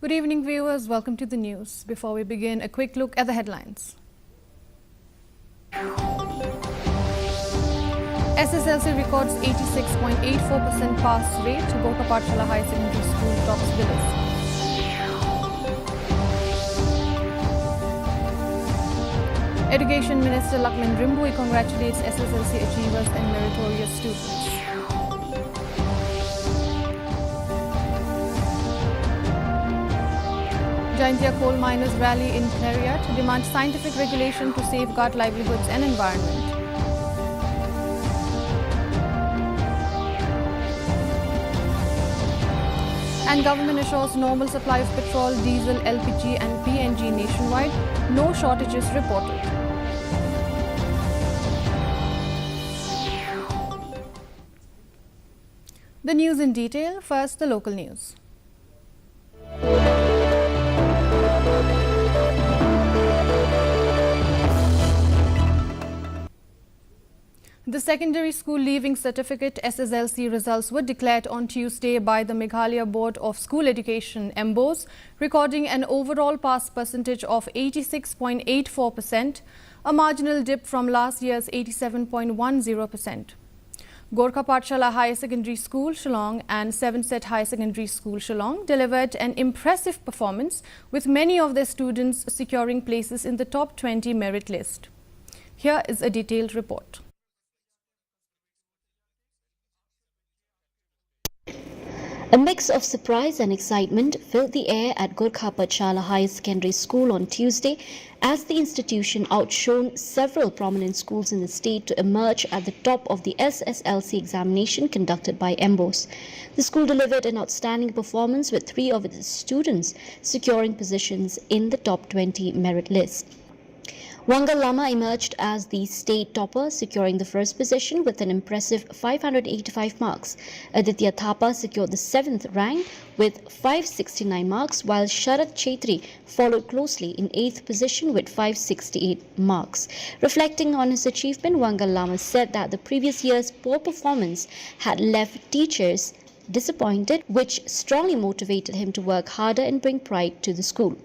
Good evening, viewers. Welcome to the news. Before we begin, a quick look at the headlines. SSLC records 86.84% pass rate. Gorkha Pathshala High Secondary School tops the list. Education Minister Lakman Rimbui congratulates SSLC achievers and meritorious students. Jaintia coal miners rally in Clariat to demand scientific regulation to safeguard livelihoods and environment. And government assures normal supply of petrol, diesel, LPG and PNG nationwide. No shortages reported. The news in detail. First, the local news. The secondary school leaving certificate SSLC results were declared on Tuesday by the Meghalaya Board of School Education (MBOS), recording an overall pass percentage of 86.84%, a marginal dip from last year's 87.10%. Gorkha Pathshala High Secondary School, Shillong and Seven-Set High Secondary School, Shillong delivered an impressive performance, with many of their students securing places in the top 20 merit list. Here is a detailed report. A mix of surprise and excitement filled the air at Gorkha Pathshala High Secondary School on Tuesday as the institution outshone several prominent schools in the state to emerge at the top of the SSLC examination conducted by MBOS. The school delivered an outstanding performance with 3 of its students securing positions in the top 20 merit list. Wangal Lama emerged as the state topper, securing the first position with an impressive 585 marks. Aditya Thapa secured the 7th rank with 569 marks, while Sharat Chetri followed closely in 8th position with 568 marks. Reflecting on his achievement, Wangal Lama said that the previous year's poor performance had left teachers disappointed, which strongly motivated him to work harder and bring pride to the school.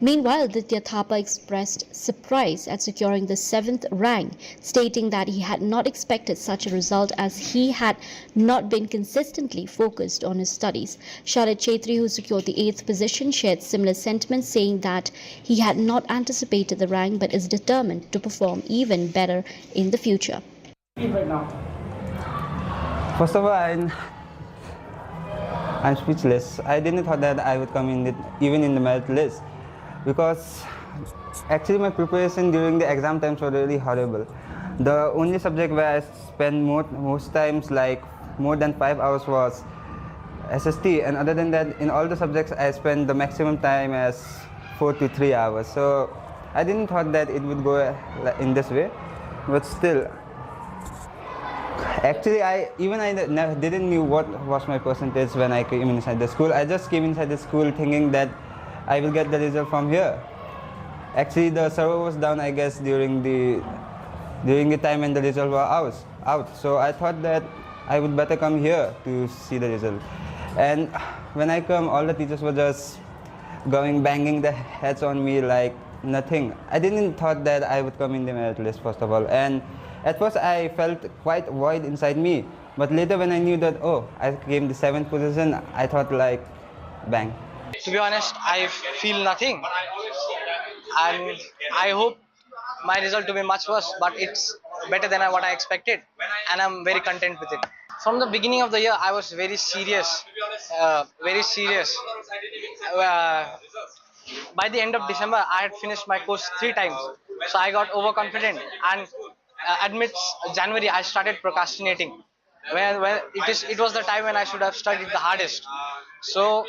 Meanwhile, Aditya Thapa expressed surprise at securing the 7th rank, stating that he had not expected such a result as he had not been consistently focused on his studies. Sharat Chetri, who secured the 8th position, shared similar sentiments, saying that he had not anticipated the rank but is determined to perform even better in the future. First of all, I'm speechless. I didn't thought that I would come in even in the merit list, because actually my preparation during the exam times were really horrible. The only subject where I spent most times, like more than 5 hours, was SST, and other than that, in all the subjects I spent the maximum time as 4 to 3 hours. So I didn't thought that it would go in this way, but still. Actually, I didn't knew what was my percentage when I came inside the school. I just came inside the school thinking that I will get the result from here. Actually, the server was down, I guess, during the time when the result was out. So I thought that I would better come here to see the result. And when I come, all the teachers were just banging their heads on me like nothing. I didn't thought that I would come in the merit list, first of all. And at first, I felt quite void inside me. But later, when I knew that, oh, I came the 7th position, I thought like, bang. To be honest, I feel nothing, and I hope my result to be much worse, but it's better than what I expected, and I'm very content with it. From the beginning of the year, I was very serious, very serious. Uh, by the end of December, I had finished my course 3 times, so I got overconfident. And amidst January, I started procrastinating. When it was the time when I should have studied the hardest. So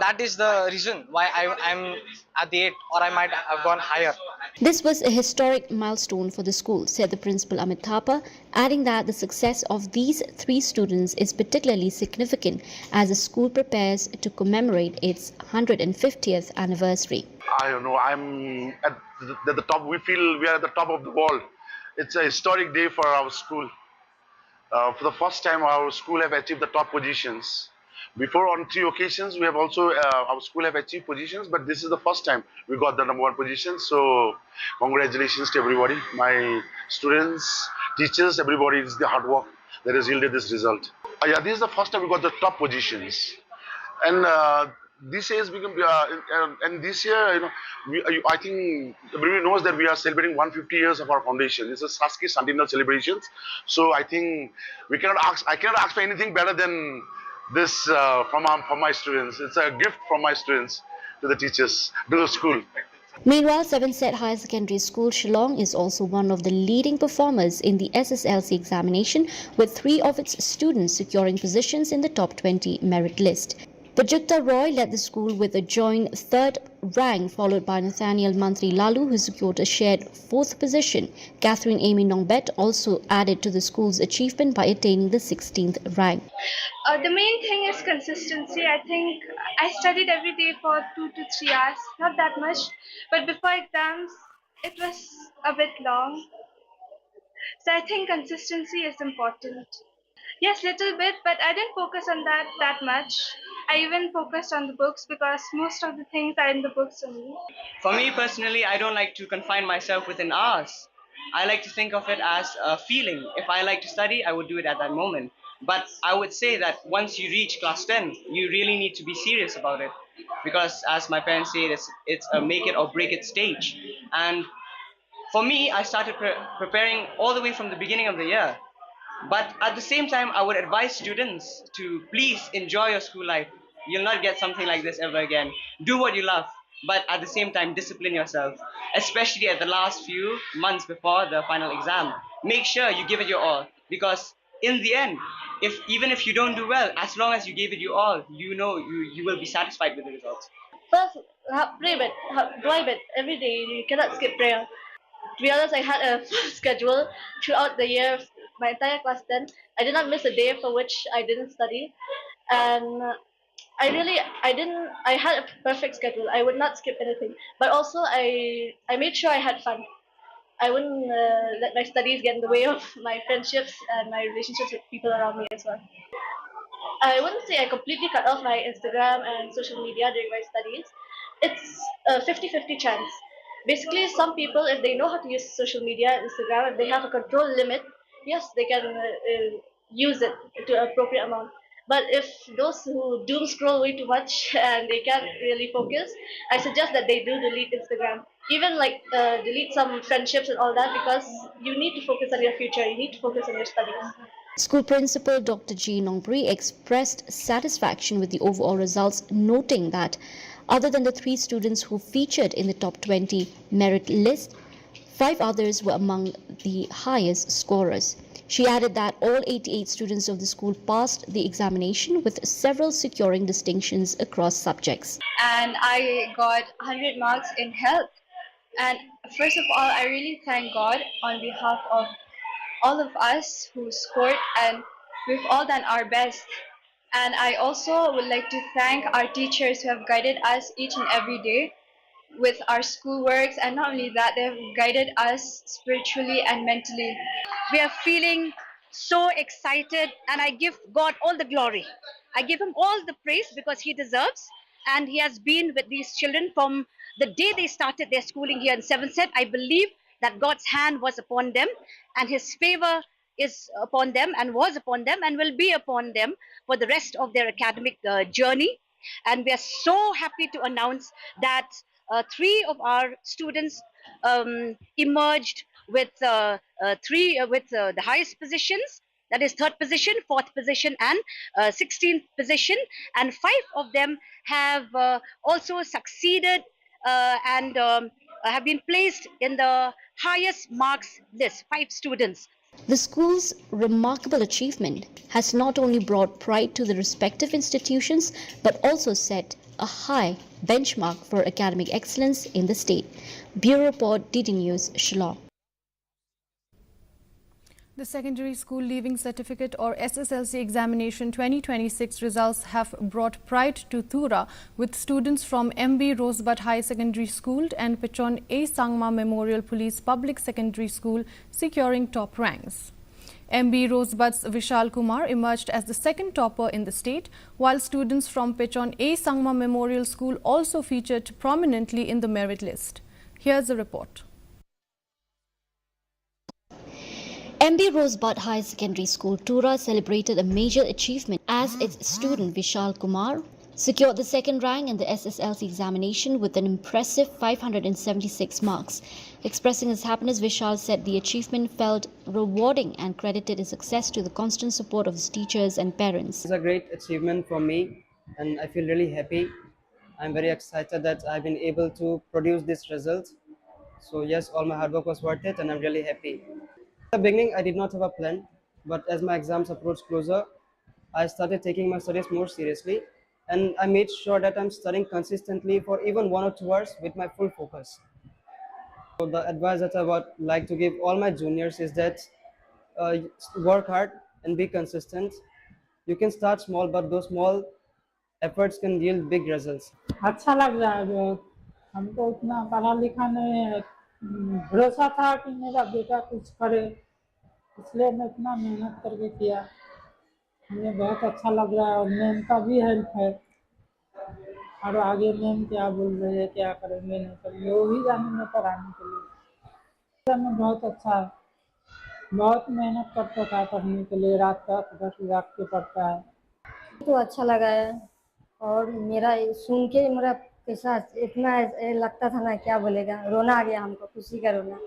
that is the reason why I'm at the 8, or I might have gone higher. This was a historic milestone for the school, said the principal Amit Thapa, adding that the success of these 3 students is particularly significant as the school prepares to commemorate its 150th anniversary. I don't know. I'm at the top. We feel we are at the top of the world. It's a historic day for our school. For the first time, our school have achieved the top positions. Before, on 3 occasions, we have also our school have achieved positions, but this is the first time we got the #1 position. So, congratulations to everybody, my students, teachers, everybody. It's the hard work that has yielded this result. Yeah, this is the first time we got the top positions, and this year has become and this year, I think everybody knows that we are celebrating 150 years of our foundation. It's a Saski Centennial celebrations. So I think I cannot ask for anything better than this from my students. It's a gift from my students to the teachers, to the school. Meanwhile, Sevenset Higher Secondary School Shillong is also one of the leading performers in the SSLC examination, with 3 of its students securing positions in the top 20 merit list. Prajukta Roy led the school with a joint 3rd rank, followed by Nathaniel Mantri Lalu, who secured a shared 4th position. Catherine Amy Nongbet also added to the school's achievement by attaining the 16th rank. The main thing is consistency. I think I studied every day for 2 to 3 hours, not that much, but before exams, it was a bit long. So I think consistency is important. Yes, little bit, but I didn't focus on that much. I even focused on the books because most of the things are in the books only. For me personally, I don't like to confine myself within hours. I like to think of it as a feeling. If I like to study, I would do it at that moment. But I would say that once you reach class 10, you really need to be serious about it. Because as my parents say, it's a make it or break it stage. And for me, I started preparing all the way from the beginning of the year. But at the same time, I would advise students to please enjoy your school life. You'll not get something like this ever again. Do what you love, but at the same time, discipline yourself, especially at the last few months before the final exam. Make sure you give it your all, because in the end, even if you don't do well, as long as you gave it your all, you will be satisfied with the results. First, pray, dua bed every day. You cannot skip prayer. To be honest, I had a full schedule throughout the year, my entire class 10. I did not miss a day for which I didn't study, and I had a perfect schedule. I would not skip anything, but also I made sure I had fun. I wouldn't let my studies get in the way of my friendships and my relationships with people around me as well. I wouldn't say I completely cut off my Instagram and social media during my studies. It's a 50-50 chance. Basically, some people, if they know how to use social media and Instagram, if they have a control limit, yes, they can use it to an appropriate amount. But if those who doom scroll way too much and they can't really focus, I suggest that they do delete Instagram. Even like delete some friendships and all that, because you need to focus on your future. You need to focus on your studies. School Principal Dr. G. Nongpri expressed satisfaction with the overall results, noting that other than the 3 students who featured in the top 20 merit list, 5 others were among the highest scorers. She added that all 88 students of the school passed the examination, with several securing distinctions across subjects. And I got 100 marks in health. And first of all, I really thank God on behalf of all of us who scored, and we've all done our best. And I also would like to thank our teachers who have guided us each and every day with our schoolworks, and not only that, they have guided us spiritually and mentally. We are feeling so excited, and I give God all the glory. I give him all the praise because he deserves, and he has been with these children from the day they started their schooling here in Sevenset. I believe that God's hand was upon them, and his favor is upon them and was upon them and will be upon them for the rest of their academic journey. And we are so happy to announce that 3 of our students emerged with the highest positions, that is third position, fourth position, and 16th position. And 5 of them have also succeeded and have been placed in the highest marks list, 5 students. The school's remarkable achievement has not only brought pride to the respective institutions but also set a high benchmark for academic excellence in the state. Bureau Report, DD News, Shillong. The Secondary School Leaving Certificate or SSLC Examination 2026 results have brought pride to Tura, with students from MB Rosebud High Secondary School and Pechon A. Sangma Memorial Police Public Secondary School securing top ranks. MB Rosebud's Vishal Kumar emerged as the second topper in the state, while students from Pechon A. Sangma Memorial School also featured prominently in the merit list. Here's the report. MB Rosebud High Secondary School Tura celebrated a major achievement as its student Vishal Kumar secured the second rank in the SSLC examination with an impressive 576 marks. Expressing his happiness, Vishal said the achievement felt rewarding and credited his success to the constant support of his teachers and parents. It's a great achievement for me and I feel really happy. I'm very excited that I've been able to produce this result. So yes, all my hard work was worth it and I'm really happy. In the beginning, I did not have a plan, but as my exams approached closer, I started taking my studies more seriously and I made sure that I'm studying consistently for even 1 or 2 hours with my full focus. So the advice that I would like to give all my juniors is that work hard and be consistent. You can start small, but those small efforts can yield big results. अच्छा लग रहा है बहुत। हमको उतना पढ़ा लिखा नहीं है, भरोसा था कि मेरा बेटा कुछ करे, इसलिए मैं इतना मेहनत करके किया। हमें बहुत अच्छा लग रहा है और मैम का भी हेल्प है और आगे मैम क्या बोल रहे हैं, क्या करेंगे नहीं करेंगे, वो ही जाने में पढ़ाने के लिए। मैं बहुत अच्छा है, बहुत मेहनत करता था पढ़ने के लिए, रात रात 10 रात के पढ़ता है। तो अच्छा लगा है और मेरा सुन के मेरा कैसा इतना लगता था ना, क्या बोलेगा, रोना आ गया हमको, खुशी का रोना।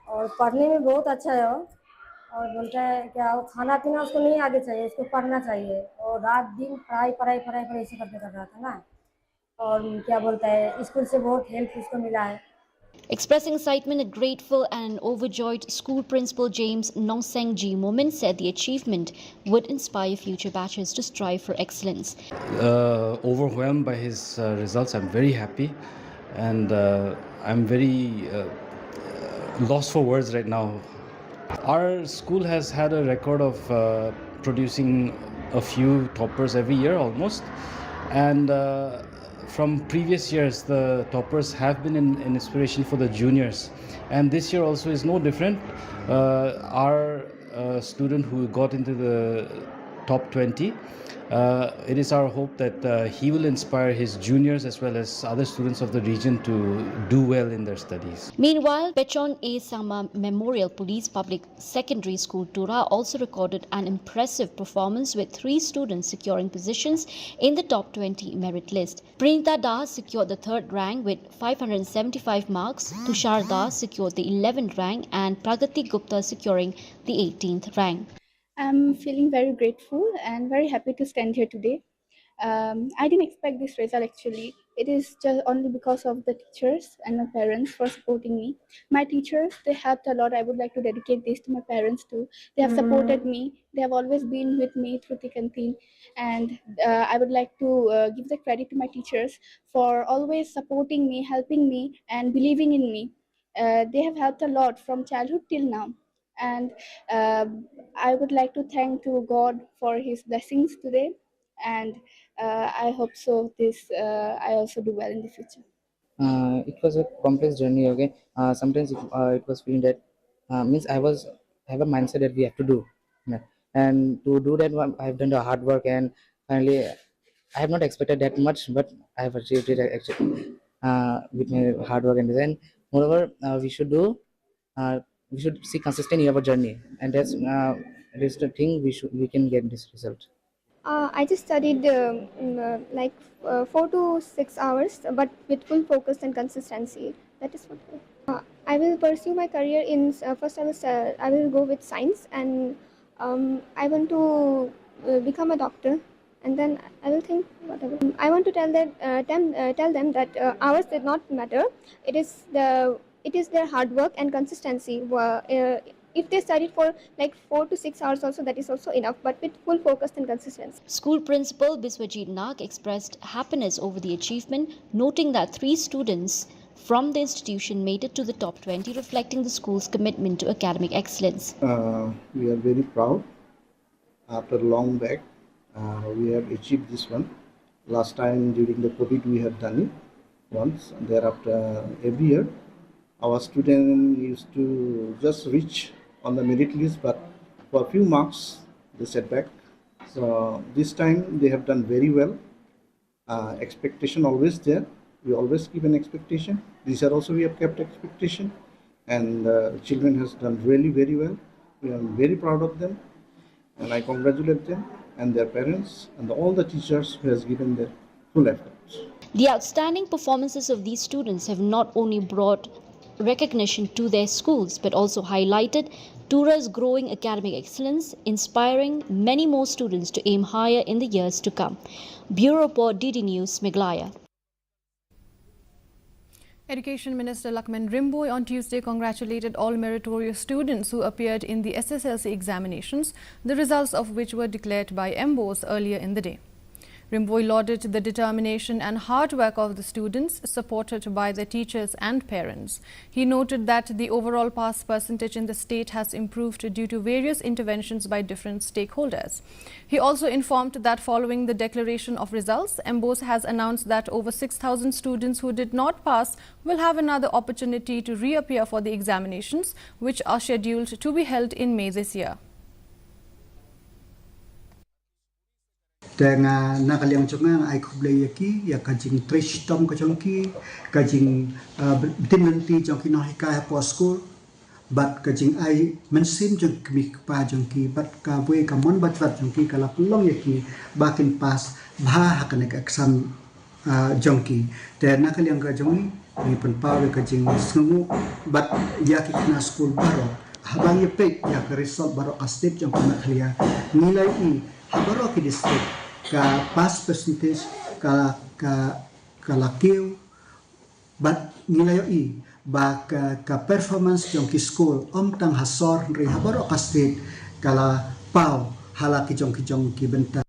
और पढ़ने में बहुत अच्छा है वो, और बोलता है क्या वो खाना पीना उसको नहीं आगे चाहिए, इसको पढ़ना चाहिए। और रात दिन पढ़ाई पढ़ाई पढ़ाई पढ़ाई ऐसे करते कर रहा था ना, और क्या बोलता है स्कूल से बहुत हेल्प उसको मिला है। Expressing excitement, a grateful and overjoyed school principal James Noseng G. Moment said the achievement would inspire future batches to strive for excellence. Overwhelmed by his results, I'm very happy and I'm very lost for words right now. Our school has had a record of producing a few toppers every year almost, and from previous years the toppers have been an inspiration for the juniors, and this year also is no different. Our student who got into the top 20, it is our hope that he will inspire his juniors as well as other students of the region to do well in their studies. Meanwhile, Pechon A. Sangma Memorial Police Public Secondary School Tura also recorded an impressive performance with 3 students securing positions in the top 20 merit list. Pranita Das secured the 3rd rank with 575 marks, Tushar Das secured the 11th rank and Pragati Gupta securing the 18th rank. I'm feeling very grateful and very happy to stand here today. I didn't expect this result actually. It is just only because of the teachers and my parents for supporting me. My teachers, they helped a lot. I would like to dedicate this to my parents too. They have supported me. They have always been with me through thick and thin. And I would like to give the credit to my teachers for always supporting me, helping me and believing in me. They have helped a lot from childhood till now. And I would like to thank to God for his blessings today, and I hope so this I also do well in the future. It was a complex journey. Okay, sometimes it was feeling that means I have a mindset that we have to do, yeah. And to do that I have done the hard work, and finally I have not expected that much, but I have achieved it actually with my hard work and design. Moreover, we should see consistent in our journey, and that's the thing we can get this result. I just studied like 4 to 6 hours, but with full focus and consistency. That is what I will pursue my career in. First, I will go with science, and I want to become a doctor, and then I will think whatever. I want to tell them that hours did not matter. It is their hard work and consistency. If they studied for like 4 to 6 hours, also that is also enough. But with full focus and consistency. School principal Biswajit Nag expressed happiness over the achievement, noting that 3 students from the institution made it to the top 20, reflecting the school's commitment to academic excellence. We are very proud. After long back, we have achieved this one. Last time during the COVID, we have done it once. And thereafter, every year, our students used to just reach on the merit list, but for a few marks, they set back. So this time, they have done very well. Expectation always there. We always keep an expectation. This year also we have kept expectation, and children has done really very well. We are very proud of them, and I congratulate them and their parents and all the teachers who has given their full efforts. The outstanding performances of these students have not only brought recognition to their schools but also highlighted Tura's growing academic excellence, inspiring many more students to aim higher in the years to come. Bureau Report, DD News, Meghalaya. Education Minister Lakman Rimboy on Tuesday congratulated all meritorious students who appeared in the SSLC examinations, the results of which were declared by MBOs earlier in the day. Rimboy lauded the determination and hard work of the students, supported by their teachers and parents. He noted that the overall pass percentage in the state has improved due to various interventions by different stakeholders. He also informed that following the declaration of results, MBOS has announced that over 6,000 students who did not pass will have another opportunity to reappear for the examinations, which are scheduled to be held in May this year. Dengan nakaliang congang ai kublai yaki ya kajing trish tom kajongki kajing timenti jongki no hikai po school bat kajing ai mensim jong kmi pa jongki bat ka bue kamon bat jongki kala pulong yaki bakin pas bha hakanek exam jongki te nakaliang kajongi ni penpau kajing sngu bat yaki kena school baro habang yepek ya result baro astip jong naklia nilai i habaro ki district ka pass percentage ka lakiu bat nilai i ba ka performance jong ki school tang hasor ri habaro ka state kala pau halaki jong ki benta.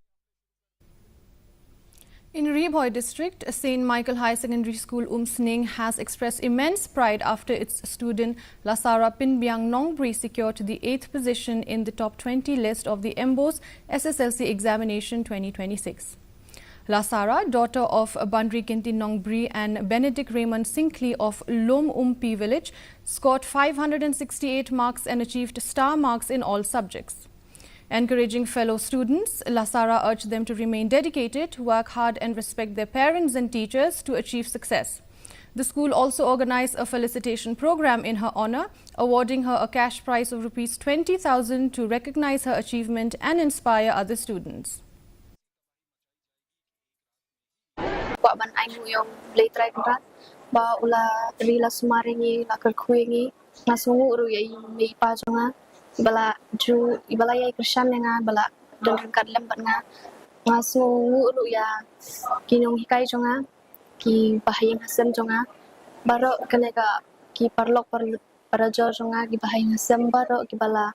In Rebhoy district, St. Michael High Secondary School Umsning has expressed immense pride after its student Lasara Pinbyang Nongbri secured the 8th position in the top 20 list of the MBOS SSLC examination 2026. Lasara, daughter of Bandri Kinti Nongbri and Benedict Raymond Sinkley of Lom Umpi village, scored 568 marks and achieved star marks in all subjects. Encouraging fellow students, Lasara urged them to remain dedicated, work hard and respect their parents and teachers to achieve success. The school also organized a felicitation program in her honor, awarding her a cash prize of Rs 20,000 to recognize her achievement and inspire other students. Bala ju ibala ya krishan nga bala don kadlam nga ngaso ngulu ya kinong hikai jonga ki bahayang hasem jonga baro kanega ki parlok parajo jonga ki bahayang hasem baro ki bala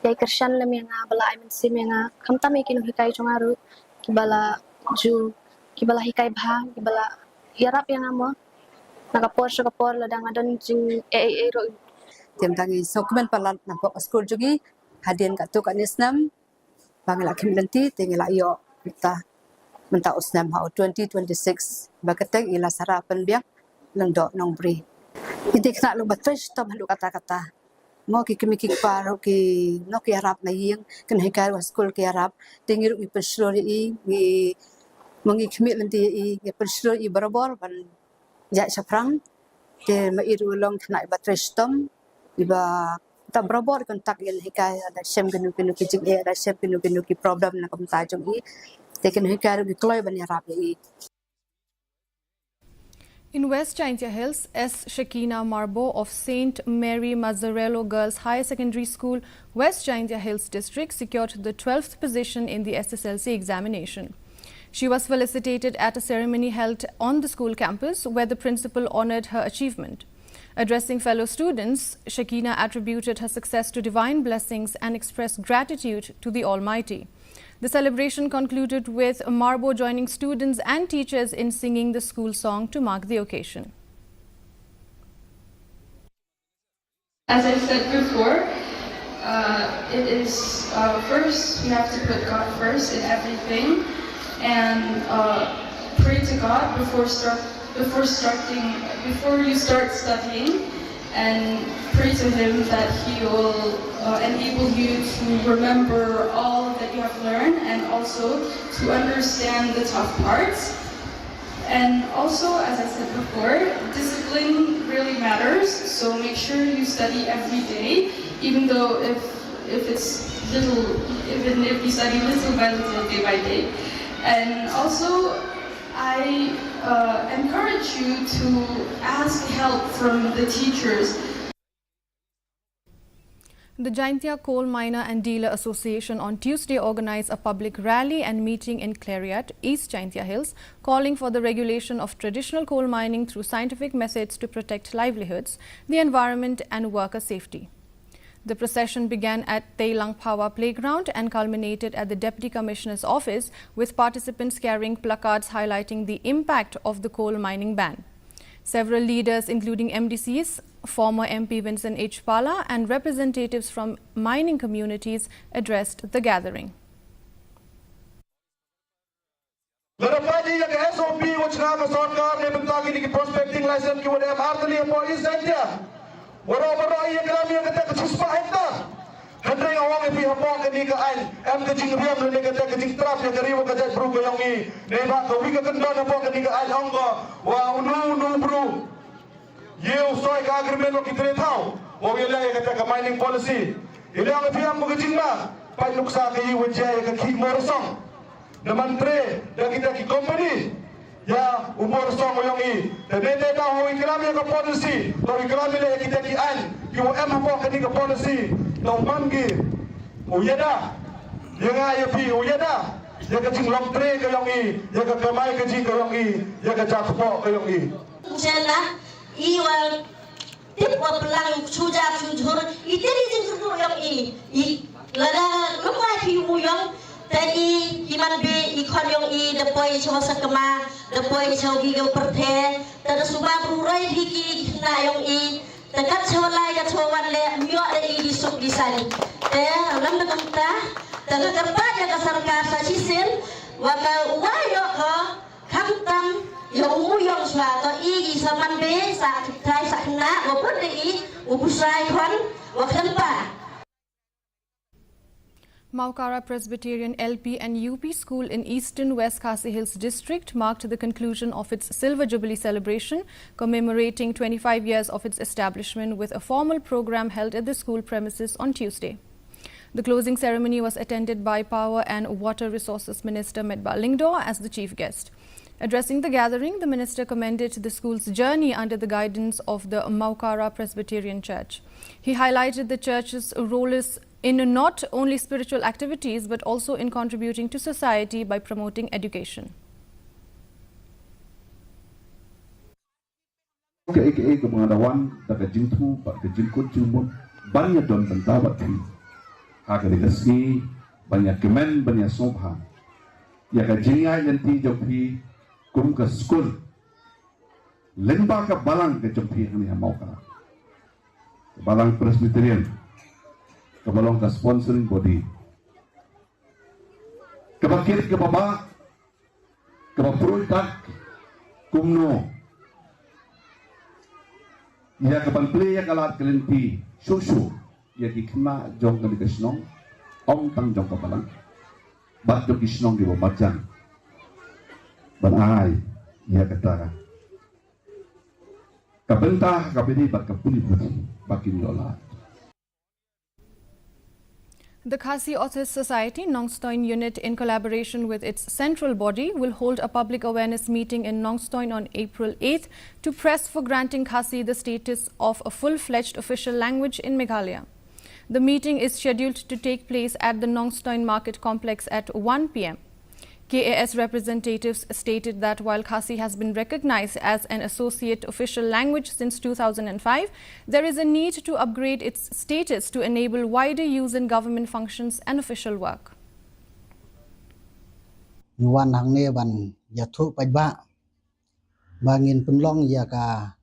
ya krishan lem nga bala aimen sim nga khamta me kinong hikai jonga ru ki bala ju ki bala hikai bha ki bala yarap yang amo nakapor ladang adon jing ro tiam tangi dokumen palat nampok school jugi hadin katu kat nisnam pangila kimlenti tingila yo kita menta usnam hau 2026 bakateng ila sara penbiak lengdo nongbri inti kena lu batrish tom lu kata-kata mo ki kimiki paro ki no ki arab na ying kan hekar school ki arab tingiru i perslo i mengi kimlenti i perslo i barabor ban ja saprang te mairu long kena batrish tom iba ta berabor kontak yang hikai ada sem genu kijing ada sem genu ki problem na kam tajong i teken hikai ru kloi ban yarap i. In West Jaintia Hills, S. Shakina Marbo of St. Mary Mazzarello Girls Higher Secondary School, West Jaintia Hills District, secured the 12th position in the SSLC examination. She was felicitated at a ceremony held on the school campus where the principal honored her achievement. Addressing fellow students, Shakina attributed her success to divine blessings and expressed gratitude to the Almighty. The celebration concluded with Marbo joining students and teachers in singing the school song to mark the occasion. As I said before, it is first we have to put God first in everything and pray to God before you start studying, and pray to Him that He will enable you to remember all that you have learned and also to understand the tough parts. And also, as I said before, discipline really matters, so make sure you study every day, even though if it's little, even if you study little by little, day by day. And also, I encourage you to ask help from the teachers. The Jaintia Coal Miner and Dealer Association on Tuesday organized a public rally and meeting in Clariat, East Jaintia Hills, calling for the regulation of traditional coal mining through scientific methods to protect livelihoods, the environment and worker safety. The procession began at Teilang Power Playground and culminated at the Deputy Commissioner's office, with participants carrying placards highlighting the impact of the coal mining ban. Several leaders, including MDCs, former MP Vincent H. Pala and representatives from mining communities, addressed the gathering. Hendring awang ipi hapong ke ni ke ai em ke jing riam le ke ke jing trap ya gari wa ke jai bru ke yang ni ne ba ke wi ke kendon hapong ke ni ke ai hong ko wa unu bru yeu soi ka agreement lo kitre thau wa wi le ke ke mining policy ile ang ipi am ke jing ma pai nuksa ke yi wa jai ke ki mor song de mantre da kita ki company ya umur song yang ni de ne da ho ikram ya ke policy to ikram le kita ki an ki wa em hapong ke ni ke policy Long mangi, uyeda, yang ayah pi uyeda, yang kecing long tre ke yang ni, yang kemai kecing ke yang ni, yang kecak pok ke yang ni. Jana, iwal tip wa pelang suja sujur, itu ni jengsu yang ni, lada lumai pi uyang, tadi himan be ikon yang ni, dapoi cuma sakema, dapoi cuma gigau perteh, tada subah berurai hiki na yang ni. Tekat sewalai kat sewawan le miok le di sok di sani. Lam dengan kita, tengah kerja jaga sarkar sasisin, waka uayo ke kamtam yang umuyong suatu igi saman be sak trai sak na wapun de ubusai kon wakampa. Maukara Presbyterian LP and UP School in Eastern West Khasi Hills District marked the conclusion of its Silver Jubilee celebration, commemorating 25 years of its establishment with a formal program held at the school premises on Tuesday. The closing ceremony was attended by Power and Water Resources Minister Medba Lingdo as the chief guest. Addressing the gathering, the minister commended the school's journey under the guidance of the Maukara Presbyterian Church. He highlighted the church's role in not only spiritual activities but also in contributing to society by promoting education. Kemengadawan daga jingtu ba ke jingkut jumun banyak don bentabat ti haka dikasih banyak kemen banyak sobha ya ka jingai nanti jopi kum ke school lemba ka balang ke jopi ni mau ka balang Presbyterian kebalong ke sponsoring body kebakir ke baba kebaprultak kumno ya kebanple ya kalat kelenti susu ya kikna jong ke kisnong ong tang jong ke balang bat jong kisnong di bawajang banai ya kata kabentah kabedi bat kapuli putih bakin dolar. The Khasi Authors Society, Nongstoin unit, in collaboration with its central body, will hold a public awareness meeting in Nongstoin on April 8th to press for granting Khasi the status of a full-fledged official language in Meghalaya. The meeting is scheduled to take place at the Nongstoin Market Complex at 1 p.m. KAS representatives stated that while Khasi has been recognized as an associate official language since 2005, there is a need to upgrade its status to enable wider use in government functions and official work. Yuan hangne ban yathu pajba bangin penlong ya ka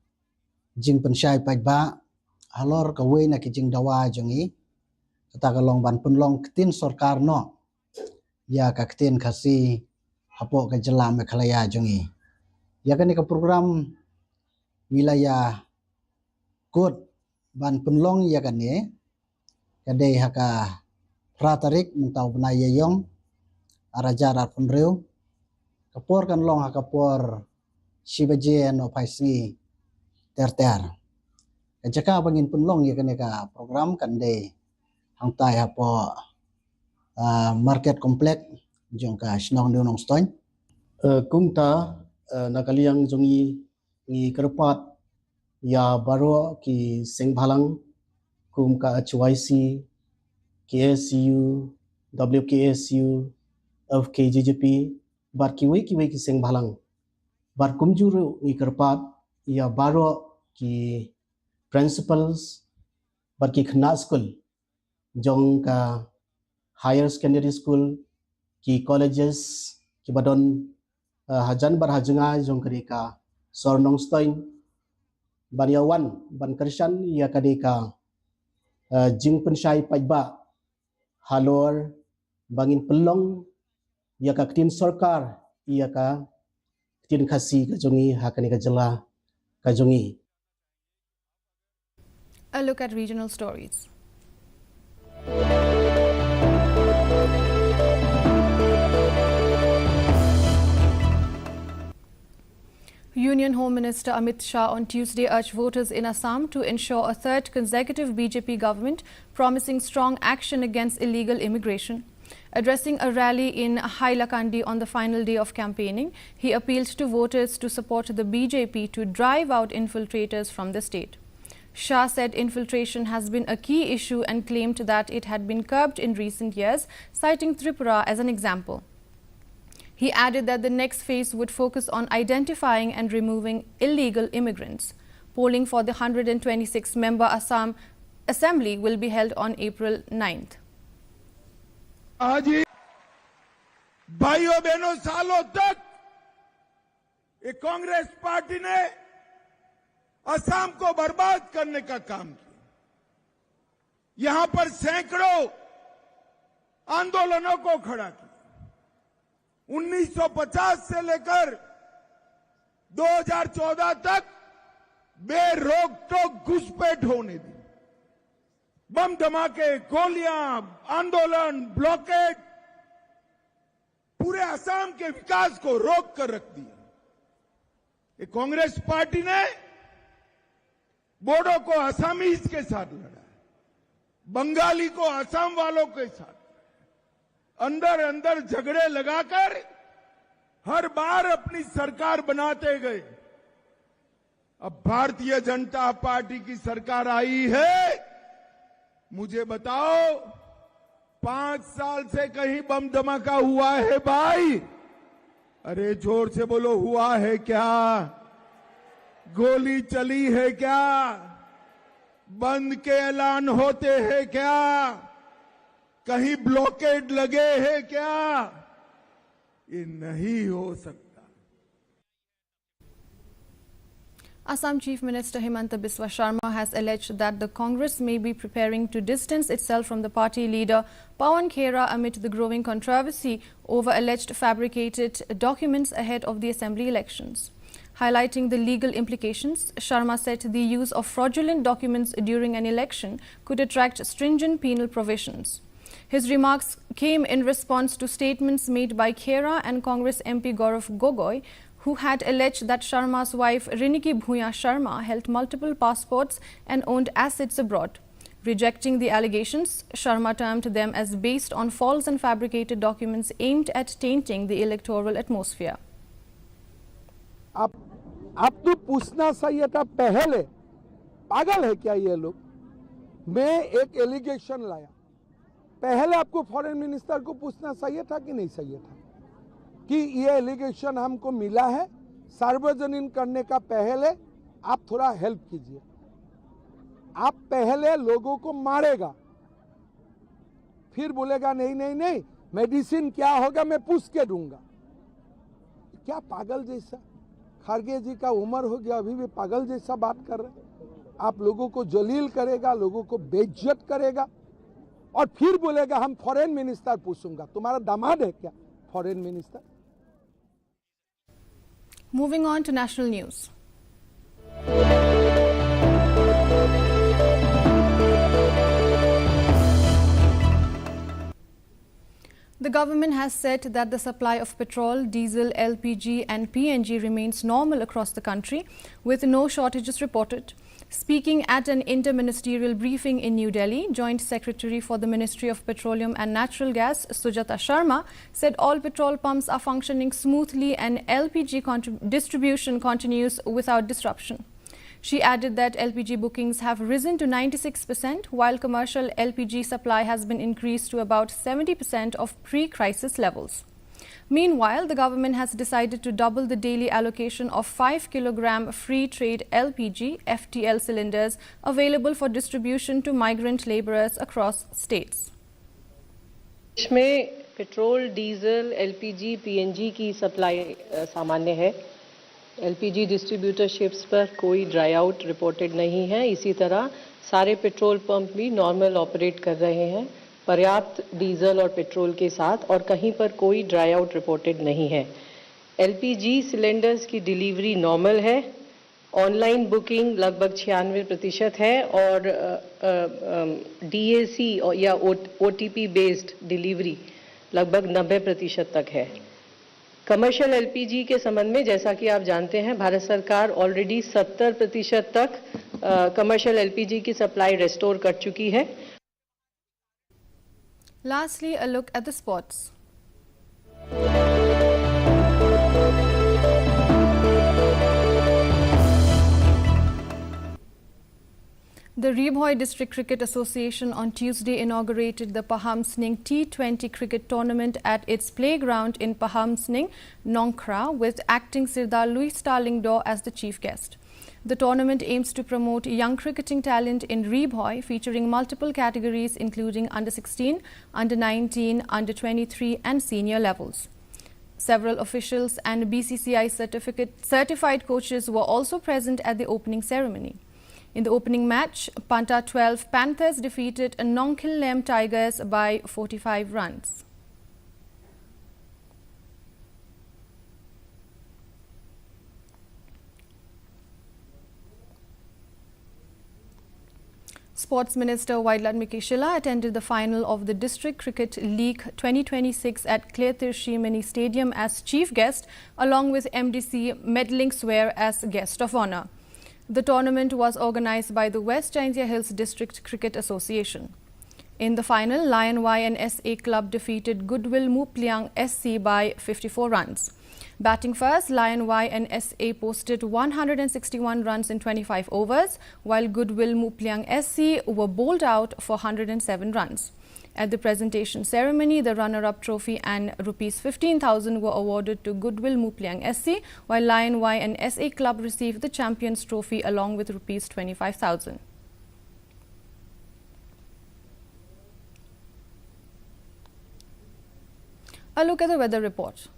jing pensyai pajba halor ka we na ki jing dawa jongi kata kalong ban penlong ketin sorkar no ya ka ketin Khasi hapo ka jela Meghalaya jongi ya kan ka program wilayah kod ban penlong ya kan ne kadai haka pratarik mungtau benaya yong arajar arpunreu kapor kan long hakapor sibajen o paisngi ter jaka bangin punlong ya kan ka program kan de hangtai hapo market complex jong ka snong de Nongstoin kumta nakaliang jongi ni kerpat ya baro ki sengbhalang kum ka HYC KSU WKSU FKJJP bar kiwe ki sengbhalang bar kumjuru ni kerpat ya baro ki principals bar ki khna school jong ka higher secondary school ki colleges ki badon hajan bar hajunga jong kadika sor Nongstoin ban yawan ban kershan ya kadika jing pensyai pajba halor bangin pelong ya ka ketin sorkar ya ka ketin Khasi ka jongi hakani ka jela ka jongi. A look at regional stories. Union Home Minister Amit Shah on Tuesday urged voters in Assam to ensure a third consecutive BJP government, promising strong action against illegal immigration. Addressing a rally in Hailakandi on the final day of campaigning, he appealed to voters to support the BJP to drive out infiltrators from the state. Shah said infiltration has been a key issue and claimed that it had been curbed in recent years, citing Tripura as an example. He added that the next phase would focus on identifying and removing illegal immigrants. Polling for the 126-member Assam Assembly will be held on April 9th. आज भाइयों बहनों सालों तक ये Congress party ने असम को बर्बाद करने का काम किया। यहां पर सैकड़ों आंदोलनों को खड़ा किया। 1950 से लेकर 2014 तक बेरोक टोक घुसपैठ होने दी। बम धमाके, गोलियां, आंदोलन, ब्लॉकेट पूरे असम के विकास को रोक कर रख दिया। ये कांग्रेस पार्टी ने बोडो को असमीज के साथ लड़ा, बंगाली को असम वालों के साथ, अंदर अंदर झगड़े लगाकर हर बार अपनी सरकार बनाते गए। अब भारतीय जनता पार्टी की सरकार आई है, मुझे बताओ 5 साल से कहीं बम धमाका हुआ है भाई? अरे जोर से बोलो, हुआ है क्या? गोली चली है क्या? बंद के ऐलान होते हैं क्या? कहीं ब्लॉकेड लगे हैं क्या? ये नहीं हो सकता। Assam Chief Minister Himanta Biswa Sharma has alleged that the Congress may be preparing to distance itself from the party leader Pawan Khera amid the growing controversy over alleged fabricated documents ahead of the assembly elections. Highlighting the legal implications, Sharma said the use of fraudulent documents during an election could attract stringent penal provisions. His remarks came in response to statements made by Khera and Congress MP Gaurav Gogoi, who had alleged that Sharma's wife Riniki Bhuya Sharma held multiple passports and owned assets abroad. Rejecting the allegations, Sharma termed them as based on false and fabricated documents aimed at tainting the electoral atmosphere. आप तो पूछना चाहिए था पहले, पागल है क्या ये लोग? मैं एक एलिगेशन लाया, पहले आपको फॉरेन मिनिस्टर को पूछना चाहिए था कि नहीं चाहिए था कि ये एलिगेशन हमको मिला है, सार्वजनिक करने का पहले आप थोड़ा हेल्प कीजिए। आप पहले लोगों को मारेगा, फिर बोलेगा नहीं नहीं नहीं मेडिसिन क्या होगा मैं पूछ के दूंगा। क्या पागल जैसा? खड़गे जी का उम्र हो गया, अभी भी पागल जैसा बात कर रहे हैं। आप लोगों को जलील करेगा, लोगों को बेइज्जत करेगा और फिर बोलेगा हम फॉरेन मिनिस्टर पूछूंगा। तुम्हारा दामाद है क्या foreign minister? Moving on to national news. The government has said that the supply of petrol, diesel, LPG and PNG remains normal across the country, with no shortages reported. Speaking at an inter-ministerial briefing in New Delhi, Joint Secretary for the Ministry of Petroleum and Natural Gas, Sujata Sharma, said all petrol pumps are functioning smoothly and LPG distribution continues without disruption. She added that LPG bookings have risen to 96%, while commercial LPG supply has been increased to about 70% of pre-crisis levels. Meanwhile, the government has decided to double the daily allocation of 5 kg free trade LPG FTL cylinders available for distribution to migrant laborers across states. देश में petrol, diesel, LPG, PNG की supply सामान्य है। LPG distributorships पर कोई dry out reported नहीं है। इसी तरह सारे पेट्रोल पंप भी नॉर्मल ऑपरेट कर रहे हैं, पर्याप्त डीजल और पेट्रोल के साथ, और कहीं पर कोई ड्राई आउट रिपोर्टेड नहीं है। एलपीजी सिलेंडर्स की डिलीवरी नॉर्मल है। ऑनलाइन बुकिंग लगभग 96% है और डीएसी या ओटीपी बेस्ड डिलीवरी लगभग 90% तक है। कमर्शियल एलपीजी के संबंध में जैसा कि आप जानते हैं, भारत सरकार ऑलरेडी 70% तक कमर्शियल एलपीजी की सप्लाई रेस्टोर कर चुकी है। Lastly, a look at the sports. The Ribhoi District Cricket Association on Tuesday inaugurated the Paham Sning T20 cricket tournament at its playground in Paham Sning, Nongkhra, with acting Sirdar Louis Starlingdor as the chief guest. The tournament aims to promote young cricketing talent in Ribhoi, featuring multiple categories including under-16, under-19, under-23 and senior levels. Several officials and BCCI certified coaches were also present at the opening ceremony. In the opening match, Panta 12 Panthers defeated Nongkhil Lem Tigers by 45 runs. Sports Minister Waidlat Mikishila attended the final of the District Cricket League 2026 at Kletirshi Mini Stadium as chief guest, along with MDC Medling Swear as guest of honour. The tournament was organised by the West Jaintia Hills District Cricket Association. In the final, Lion Y and SA Club defeated Goodwill Mupliang SC by 54 runs. Batting first, Lion Y and SA posted 161 runs in 25 overs, while Goodwill Mupliang SC were bowled out for 107 runs. At the presentation ceremony, the runner-up trophy and Rs 15,000 were awarded to Goodwill Mupliang SC, while Lion Y and SA Club received the Champions Trophy along with Rs 25,000. A look at the weather report.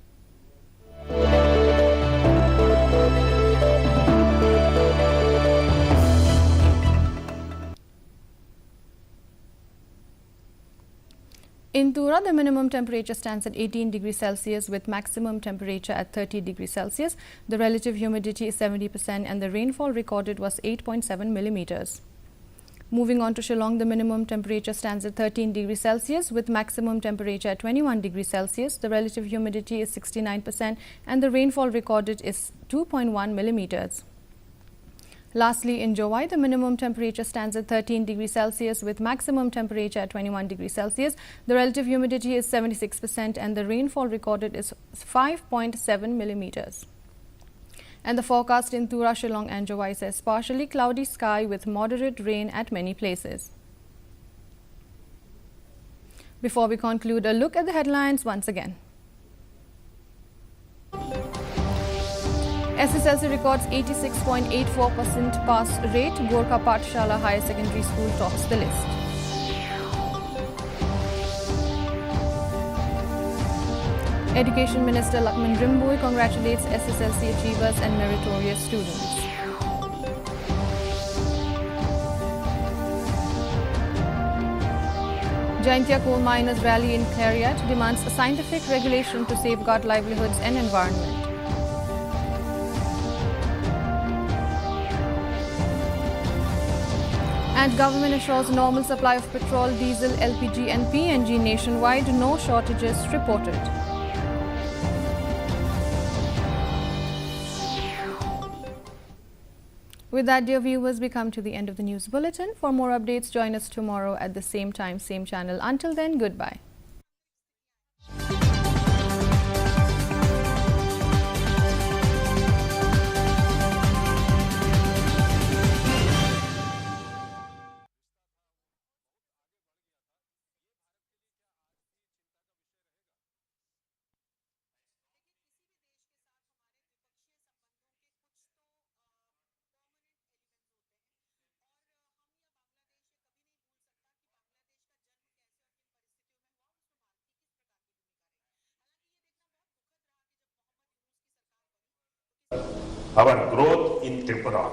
In Tura, the minimum temperature stands at 18 degrees Celsius with maximum temperature at 30 degrees Celsius. The relative humidity is 70% and the rainfall recorded was 8.7 millimeters. Moving on to Shillong, the minimum temperature stands at 13 degrees Celsius with maximum temperature at 21 degrees Celsius. The relative humidity is 69% and the rainfall recorded is 2.1 millimeters. Lastly, in Jowai, the minimum temperature stands at 13 degrees Celsius with maximum temperature at 21 degrees Celsius. The relative humidity is 76% and the rainfall recorded is 5.7 millimeters. And the forecast in Tura, Shillong and Jowai says partially cloudy sky with moderate rain at many places. Before we conclude, a look at the headlines once again. SSLC records 86.84% pass rate. Gorkha Pathshala Higher Secondary School tops the list. Education Minister Lakman Rimboy congratulates SSLC achievers and meritorious students. Jaintia coal miners rally in Clariat demands a scientific regulation to safeguard livelihoods and environment. And government assures normal supply of petrol, diesel, LPG and PNG nationwide, no shortages reported. With that, dear viewers, we come to the end of the news bulletin. For more updates, join us tomorrow at the same time, same channel. Until then, goodbye. Our growth in Tripura